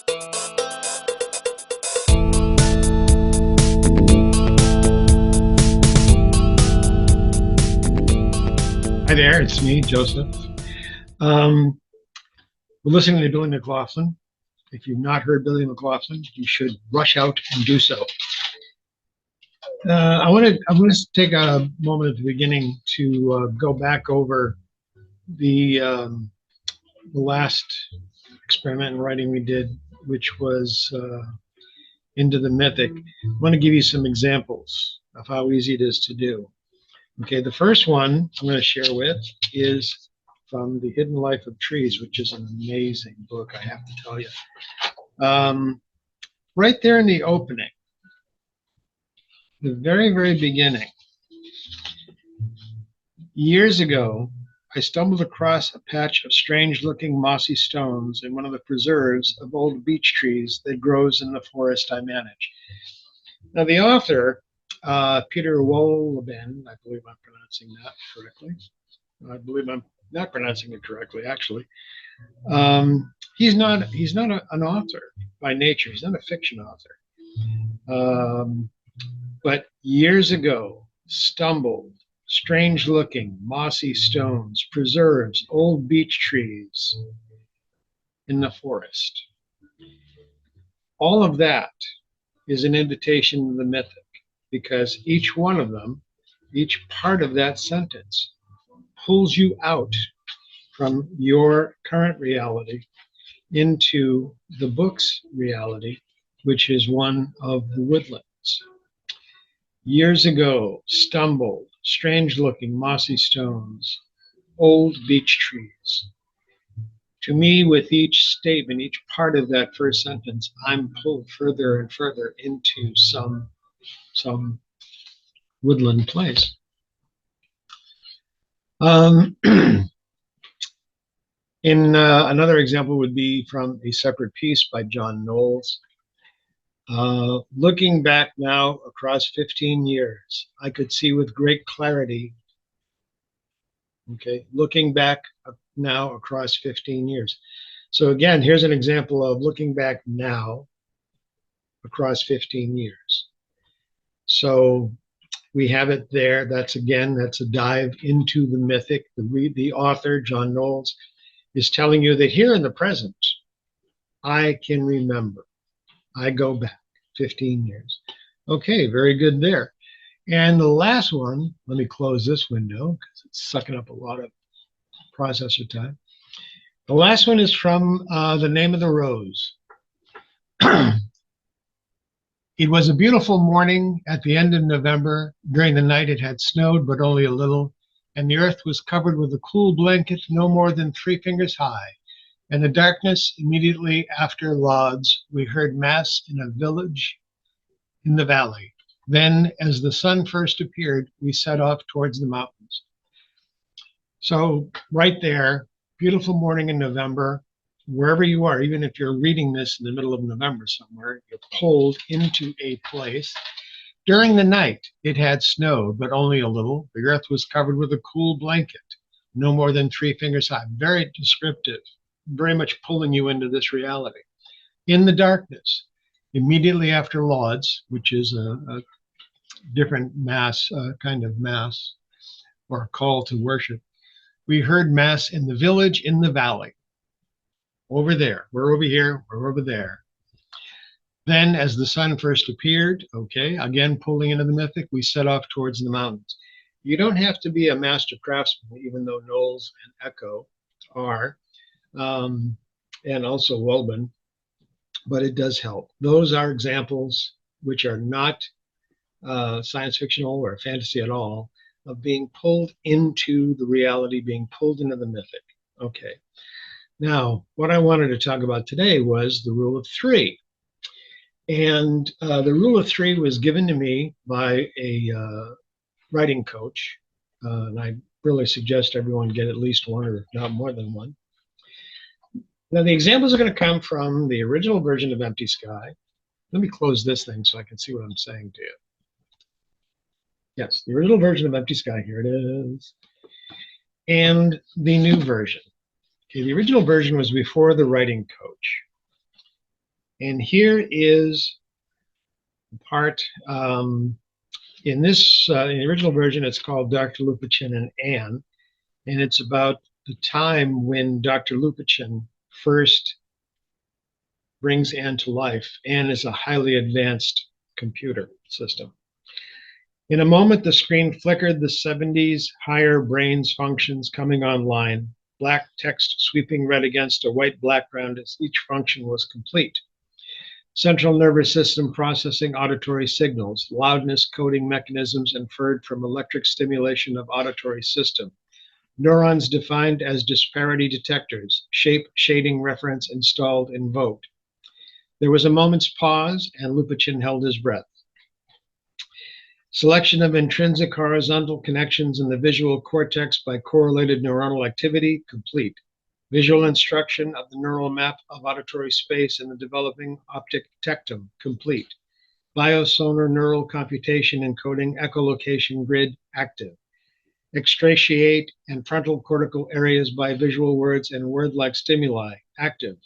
Hi there, it's me, Joseph. Um, we're listening to Billy McLaughlin. If you've not heard Billy McLaughlin, you should rush out and do so. I want to take a moment at the beginning to go back over the last experiment in writing we did, which was Into the Mythic. I want to give you some examples of how easy it is to do. Okay, the first one I'm going to share with is from The Hidden Life of Trees, which is an amazing book, I have to tell you. Right there in the opening, the very, very beginning, years ago, I stumbled across a patch of strange-looking mossy stones in one of the preserves of old beech trees that grows in the forest I manage. Now, the author, Peter Wolleben, I believe I'm pronouncing that correctly. I believe I'm not pronouncing it correctly, actually. He's not an author by nature. He's not a fiction author. But years ago, stumbled, strange-looking, mossy stones, preserves, old beech trees in the forest. All of that is an invitation to the mythic, because each one of them, each part of that sentence, pulls you out from your current reality into the book's reality, which is one of the woodlands. Years ago, stumbled, strange-looking mossy stones, old beech trees. To me, with each statement, each part of that first sentence, I'm pulled further and further into some woodland place. Another example would be from a separate piece by John Knowles. Looking back now across 15 years, I could see with great clarity. Okay, looking back now across 15 years. So again, here's an example of looking back now across 15 years. So we have it there. That's a dive into the mythic. The author, John Knowles, is telling you that here in the present, I can remember. I go back 15 years. Okay, very good there. And the last one, let me close this window because it's sucking up a lot of processor time. The last one is from The Name of the Rose. It was a beautiful morning at the end of November. During the night it had snowed, but only a little, and the earth was covered with a cool blanket no more than 3 fingers high. In the darkness immediately after Lauds, we heard mass in a village in the valley. Then, as the sun first appeared, we set off towards the mountains. So right there, beautiful morning in November, wherever you are, even if you're reading this in the middle of November somewhere, you're pulled into a place. During the night, it had snowed, but only a little. The earth was covered with a cool blanket, no more than 3 fingers high. Very descriptive, very much pulling you into this reality. In the darkness, immediately after Lauds, which is a different mass, kind of mass, or call to worship, we heard mass in the village in the valley. Over there, we're over here, we're over there. Then as the sun first appeared, okay, again pulling into the mythic, we set off towards the mountains. You don't have to be a master craftsman, even though Knowles and Echo are, and also Wolleben, but it does help. Those are examples which are not science fictional or fantasy at all, of being pulled into the reality, being pulled into the mythic. Okay. Now, what I wanted to talk about today was the rule of 3. And the rule of 3 was given to me by a writing coach. And I really suggest everyone get at least one, or not more than one. Now, the examples are going to come from the original version of Empty Sky. Let me close this thing so I can see what I'm saying to you. Yes, the original version of Empty Sky, here it is. And the new version. Okay, the original version was before the writing coach. And here is the part, in this, in the original version, it's called Dr. Lupachin and Anne, and it's about the time when Dr. Lupachin first brings Anne to life. Anne is a highly advanced computer system. In a moment, the screen flickered, the 70s higher brains functions coming online, black text sweeping red against a white background as each function was complete. Central nervous system processing auditory signals, loudness coding mechanisms inferred from electric stimulation of auditory system. Neurons defined as disparity detectors, shape shading reference installed invoked. There was a moment's pause, and Lupachin held his breath. Selection of intrinsic horizontal connections in the visual cortex by correlated neuronal activity, complete. Visual instruction of the neural map of auditory space in the developing optic tectum, complete. Biosonar neural computation encoding echolocation grid, active. Extratiate and frontal cortical areas by visual words and word-like stimuli, active.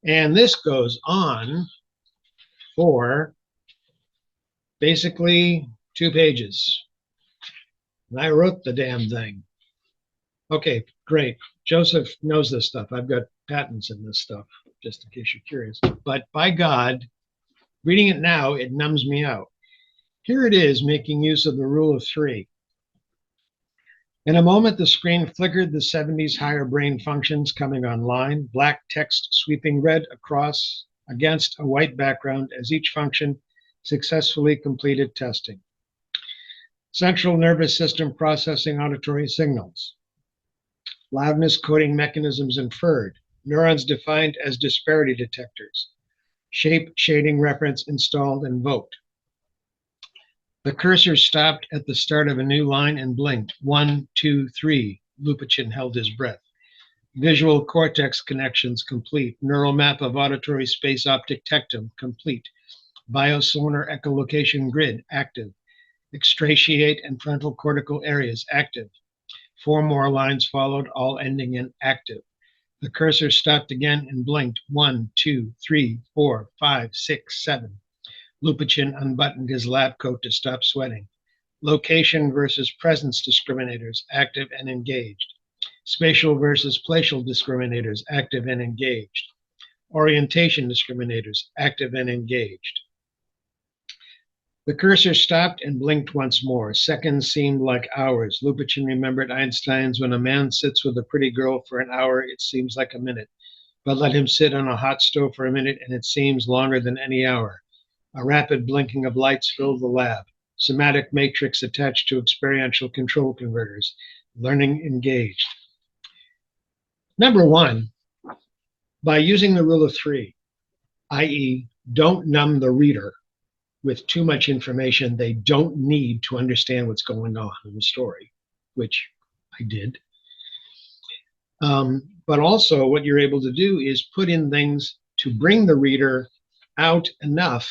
And this goes on for basically 2 pages. And I wrote the damn thing. Okay, great. Joseph knows this stuff. I've got patents in this stuff, just in case you're curious. But by God, reading it now, it numbs me out. Here it is, making use of the rule of 3. In a moment, the screen flickered, the 70s higher brain functions coming online, black text sweeping red across against a white background as each function successfully completed testing. Central nervous system processing auditory signals. Loudness coding mechanisms inferred. Neurons defined as disparity detectors. Shape shading reference installed invoked. The cursor stopped at the start of a new line and blinked. 1, 2, 3. Lupachin held his breath. Visual cortex connections complete. Neural map of auditory space optic tectum complete. Biosonar echolocation grid active. Extratiate and frontal cortical areas active. 4 more lines followed, all ending in active. The cursor stopped again and blinked. 1, 2, 3, 4, 5, 6, 7. Lupachin unbuttoned his lab coat to stop sweating. Location versus presence discriminators, active and engaged. Spatial versus placial discriminators, active and engaged. Orientation discriminators, active and engaged. The cursor stopped and blinked once more. Seconds seemed like hours. Lupachin remembered Einstein's, when a man sits with a pretty girl for an hour, it seems like a minute. But let him sit on a hot stove for a minute and it seems longer than any hour. A rapid blinking of lights filled the lab. Somatic matrix attached to experiential control converters. Learning engaged. Number 1, by using the rule of 3, i.e., don't numb the reader with too much information they don't need to understand what's going on in the story, which I did. But also what you're able to do is put in things to bring the reader out enough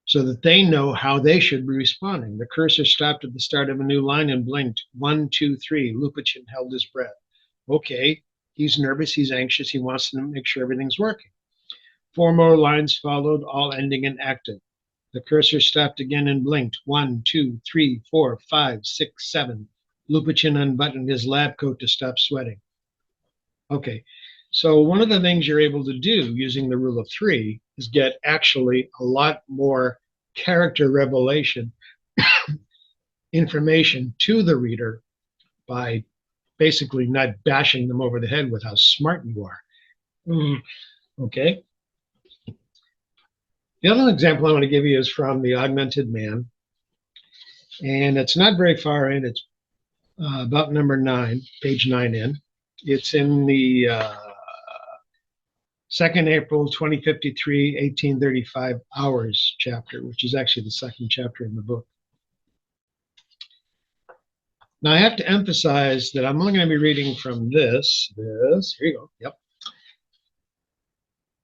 so that they know how they should be responding. The cursor stopped at the start of a new line and blinked. 1, 2, 3. Lupachin held his breath. Okay, he's nervous, he's anxious, he wants to make sure everything's working. 4 more lines followed, all ending in active. The cursor stopped again and blinked. 1, 2, 3, 4, 5, 6, 7. Lupachin unbuttoned his lab coat to stop sweating. Okay, so one of the things you're able to do using the rule of 3 is get actually a lot more character revelation information to the reader by basically not bashing them over the head with how smart you are. Okay. The other example I want to give you is from The Augmented Man. And it's not very far in. It's about number 9, page 9 in. It's in the 2nd April 2053, 1835 hours chapter, which is actually the 2nd chapter in the book. Now I have to emphasize that I'm only going to be reading from this, here you go, yep.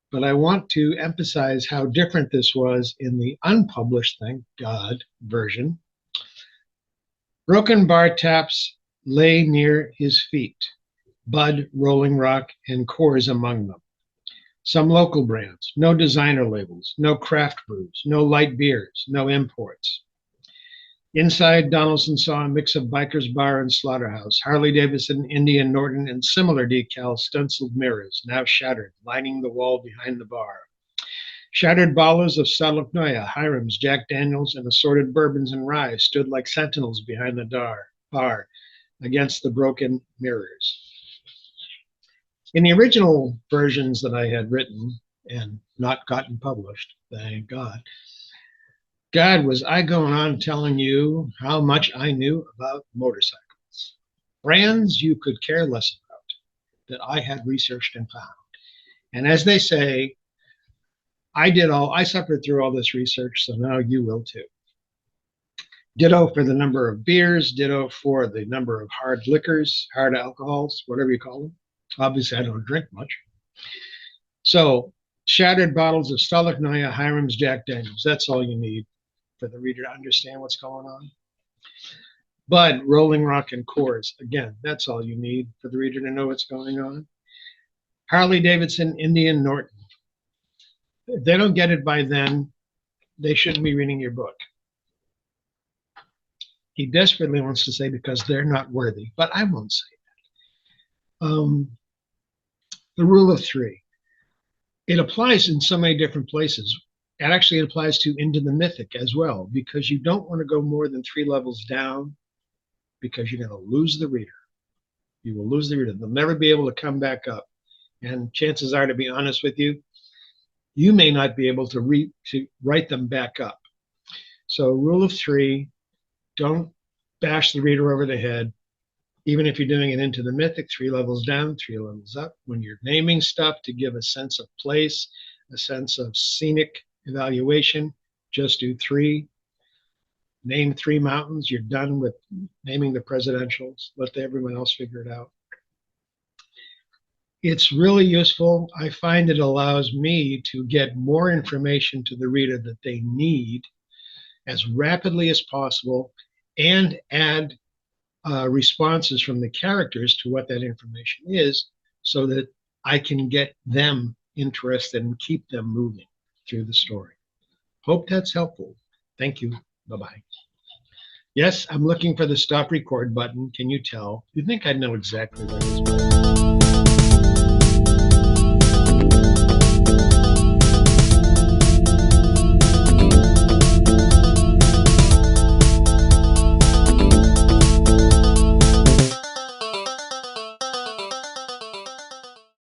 But I want to emphasize how different this was in the unpublished, thank God, version. Broken bar taps lay near his feet, bud, rolling rock, and cores among them. Some local brands, no designer labels, no craft brews, no light beers, no imports. Inside, Donaldson saw a mix of Biker's Bar and Slaughterhouse, Harley Davidson, Indian Norton, and similar decal stenciled mirrors, now shattered, lining the wall behind the bar. Shattered bottles of Saloknoya, Hiram's, Jack Daniels, and assorted bourbons and rye stood like sentinels behind the bar against the broken mirrors. In the original versions that I had written and not gotten published, thank God, was I going on telling you how much I knew about motorcycles, brands you could care less about, that I had researched and found. And as they say, I suffered through all this research, so now you will too. Ditto for the number of beers, ditto for the number of hard liquors, hard alcohols, whatever you call them. Obviously, I don't drink much. So, shattered bottles of Stolichnoya, Hiram's, Jack Daniels. That's all you need for the reader to understand what's going on. Bud, Rolling Rock, and Coors. Again, that's all you need for the reader to know what's going on. Harley Davidson, Indian Norton. If they don't get it by then, they shouldn't be reading your book. He desperately wants to say because they're not worthy, but I won't say that. The rule of three. It applies in so many different places. And actually, it applies to Into the Mythic as well, because you don't want to go more than 3 levels down, because you're going to lose the reader. You will lose the reader. They'll never be able to come back up. And chances are, to be honest with you, you may not be able to write them back up. So rule of three, don't bash the reader over the head. Even if you're doing it Into the Mythic, 3 levels down, 3 levels up. When you're naming stuff to give a sense of place, a sense of scenic evaluation, just do 3. Name 3 mountains. You're done with naming the presidentials. Let everyone else figure it out. It's really useful. I find it allows me to get more information to the reader that they need as rapidly as possible and add responses from the characters to what that information is so that I can get them interested and keep them moving through the story. Hope that's helpful. Thank you. Bye-bye. Yes, I'm looking for the stop record button. Can you tell? You think I know exactly what it is.